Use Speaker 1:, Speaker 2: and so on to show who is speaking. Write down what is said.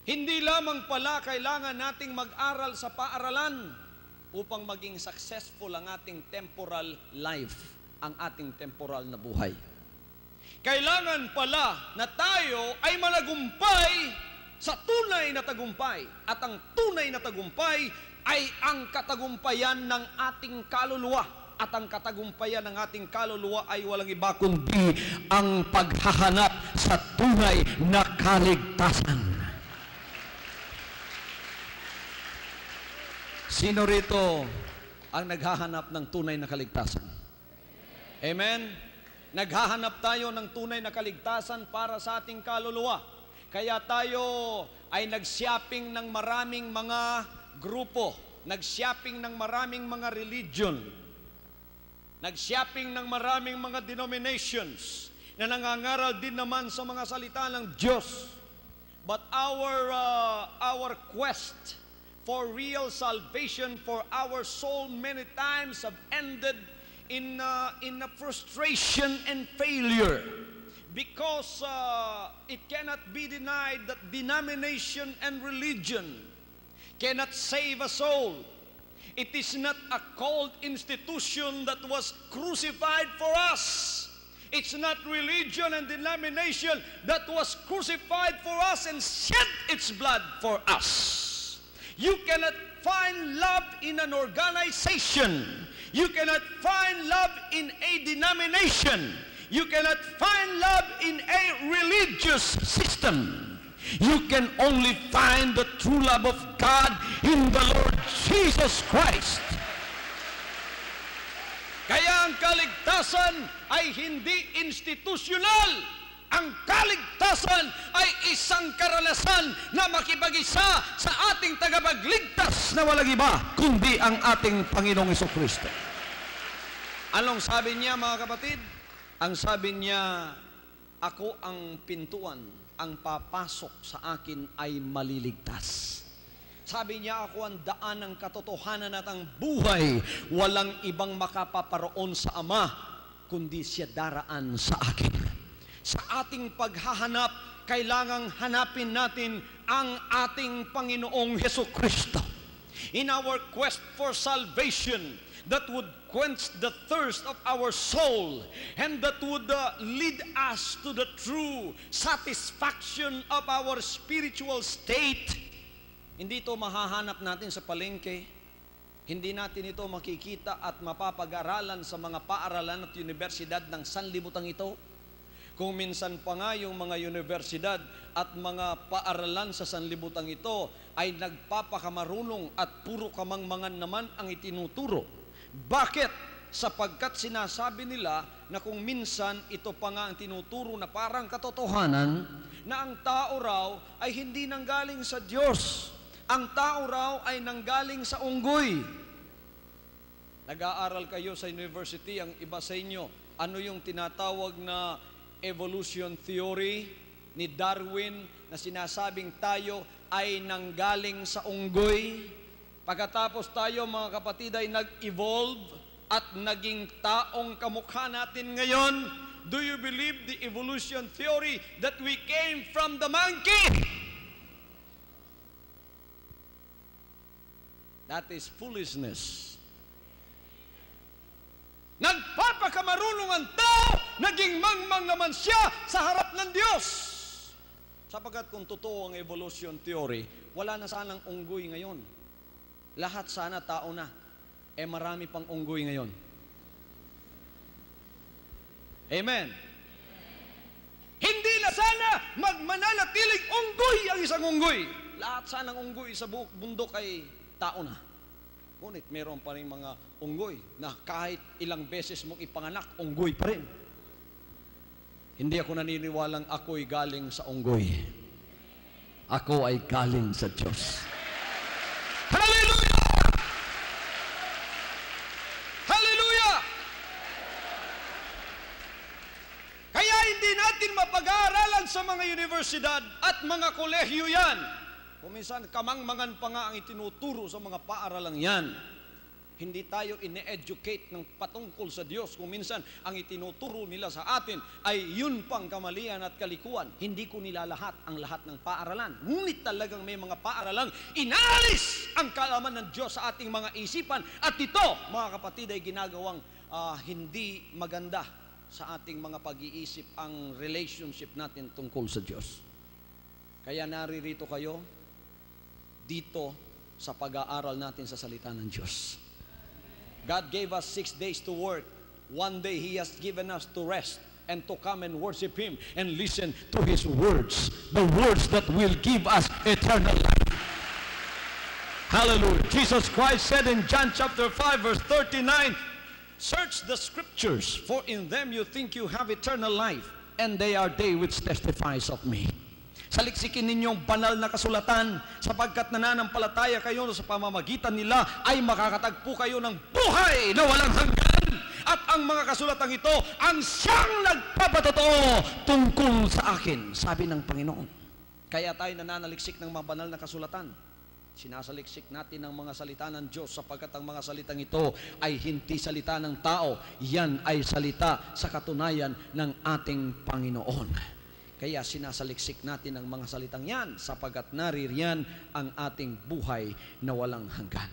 Speaker 1: Hindi lamang pala kailangan nating mag-aral sa paaralan upang maging successful ang ating temporal life, ang ating temporal na buhay. Kailangan pala na tayo ay managumpay sa tunay na tagumpay. At ang tunay na tagumpay ay ang katagumpayan ng ating kaluluwa. At ang katagumpayan ng ating kaluluwa ay walang iba kundi ang paghahanap sa tunay na kaligtasan. Sino rito ang naghahanap ng tunay na kaligtasan? Amen? Naghahanap tayo ng tunay na kaligtasan para sa ating kaluluwa. Kaya tayo ay nag-shopping ng maraming mga grupo, nag-shopping ng maraming mga religion, nag-shopping ng maraming mga denominations na nangangaral din naman sa mga salita ng Diyos. But our quest for real salvation for our soul many times have ended in a frustration and failure, because it cannot be denied that denomination and religion cannot save a soul. It is not a cold institution that was crucified for us. It's not religion and denomination that was crucified for us and shed its blood for us. You cannot find love in an organization. You cannot find love in a denomination. You cannot find love in a religious system. You can only find the true love of God in the Lord Jesus Christ. Kaya ang kaligtasan ay hindi institusyonal. Ang kaligtasan ay isang karanasan na makipag-isa sa ating tagapagligtas na walang iba kundi ang ating Panginoong Jesucristo. Anong sabi niya, mga kapatid? Ang sabi niya, ako ang pintuan, ang papasok sa akin ay maliligtas. Sabi niya, ako ang daan ng katotohanan at ang buhay. Walang ibang makapaparoon sa Ama kundi siya daraan sa akin. Sa ating paghahanap, kailangang hanapin natin ang ating Panginoong Jesucristo. In our quest for salvation, that would quench the thirst of our soul and that would lead us to the true satisfaction of our spiritual state. Hindi ito mahahanap natin sa palengke. Hindi natin ito makikita at mapapag-aralan sa mga paaralan at universidad ng sanlibutan ito. Kung minsan pa nga yung mga universidad at mga paaralan sa sanlibutan ito ay nagpapakamarunong at puro kamangmangan naman ang itinuturo. Bakit? Sapagkat sinasabi nila na kung minsan ito pa nga ang tinuturo na parang katotohanan na ang tao raw ay hindi nanggaling sa Diyos. Ang tao raw ay nanggaling sa unggoy. Nag-aaral kayo sa university, ang iba sa inyo, ano yung tinatawag na evolution theory ni Darwin na sinasabing tayo ay nanggaling sa unggoy. Pagkatapos tayo, mga kapatid, ay nag-evolve at naging taong kamukha natin ngayon. Do you believe the evolution theory that we came from the monkey? That is foolishness. Nagpapakamarunong ang tao, naging mangmang naman siya sa harap ng Diyos. Sapagkat kung totoo ang evolution theory, wala na sanang unggoy ngayon. Lahat sana tao na. Marami pang unggoy ngayon. Amen. Hindi na sana magmananatiling unggoy ang isang unggoy. Lahat sanang unggoy sa buong bundok ay tao na. Ngunit meron pa rin mga unggoy na kahit ilang beses mong ipanganak, unggoy pa rin. Hindi ako naniniwalang ako'y galing sa unggoy. Ako ay galing sa Diyos. Hallelujah! Hallelujah! Kaya hindi natin mapag-aaralan sa mga universidad at mga kolehiyo yan. Kung minsan, kamangmangan pa nga ang itinuturo sa mga paaralang yan. Hindi tayo ine-educate ng patungkol sa Diyos. Kung minsan, ang itinuturo nila sa atin ay yun pang kamalian at kalikuan. Hindi ko nilalahat ang lahat ng paaralan. Ngunit talagang may mga paaralang inalis ang kaalaman ng Diyos sa ating mga isipan. At ito, mga kapatid, ay ginagawang hindi maganda sa ating mga pag-iisip ang relationship natin tungkol sa Diyos. Kaya naririto kayo dito sa pag-aaral natin sa salita ng Diyos. God gave us 6 days to work. One day He has given us to rest and to come and worship Him and listen to His words. The words that will give us eternal life. Hallelujah. Jesus Christ said in John chapter 5 verse 39, search the scriptures, for in them you think you have eternal life, and they are they which testifies of me. Saliksikin ninyong banal na kasulatan, sapagkat nananampalataya kayo sa pamamagitan nila ay makakatagpo kayo ng buhay na walang hanggan. At ang mga kasulatang ito ang siyang nagpapatotoo tungkol sa akin, sabi ng Panginoon. Kaya tayo nananaliksik ng mga banal na kasulatan. Sinasaliksik natin ang mga salita ng Diyos, sapagkat ang mga salitang ito ay hindi salita ng tao. Yan ay salita sa katunayan ng ating Panginoon. Kaya sinasaliksik natin ang mga salitang yan, sapagkat naririyan ang ating buhay na walang hanggan.